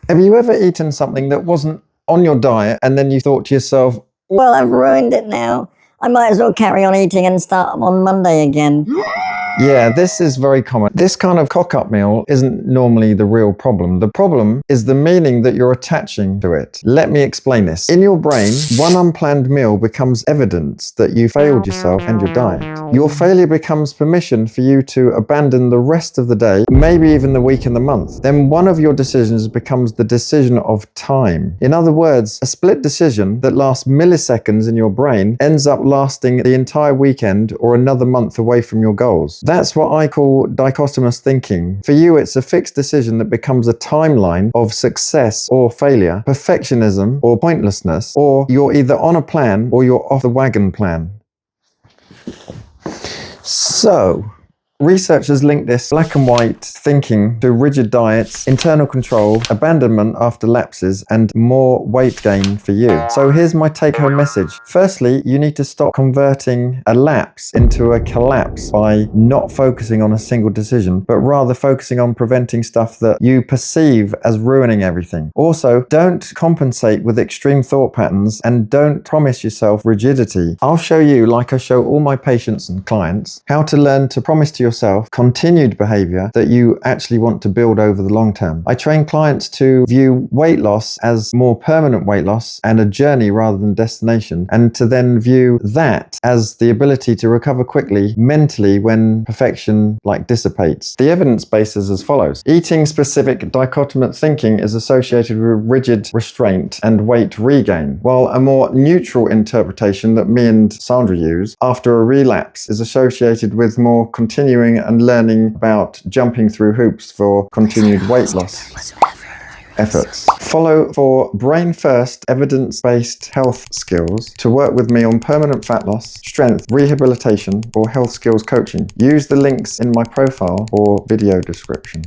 Have you ever eaten something that wasn't on your diet and then you thought to yourself, well, I've ruined it now. I might as well carry on eating and start on Monday again. yeah, this is very common. This kind of cock-up meal isn't normally the real problem. The problem is the meaning that you're attaching to it. Let me explain this. In your brain, one unplanned meal becomes evidence that you failed yourself and your diet. Your failure becomes permission for you to abandon the rest of the day, maybe even the week and the month. Then one of your decisions becomes the decision of time. In other words, a split decision that lasts milliseconds in your brain ends up lasting the entire weekend or another month away from your goals. That's what I call dichotomous thinking. For you, it's a fixed decision that becomes a timeline of success or failure, perfectionism or pointlessness, or you're either on a plan or you're off the wagon plan. So, researchers link this black and white thinking to rigid diets, internal control, abandonment after lapses, and more weight gain for you. So here's my take-home message. Firstly, you need to stop converting a lapse into a collapse by not focusing on a single decision, but rather focusing on preventing stuff that you perceive as ruining everything. Also, don't compensate with extreme thought patterns and don't promise yourself rigidity. I'll show you, like I show all my patients and clients, how to learn to promise to yourself continued behavior that you actually want to build over the long term. I train clients to view weight loss as more permanent weight loss and a journey rather than destination, and to then view that as the ability to recover quickly mentally when perfection dissipates. The evidence base is as follows. Eating specific dichotomous thinking is associated with rigid restraint and weight regain, while a more neutral interpretation that me and Sandra use after a relapse is associated with more continuing and learning about jumping through hoops for continued weight loss efforts. Follow for brain first evidence-based health skills to work with me on permanent fat loss, strength, rehabilitation, or health skills coaching. Use the links in my profile or video description.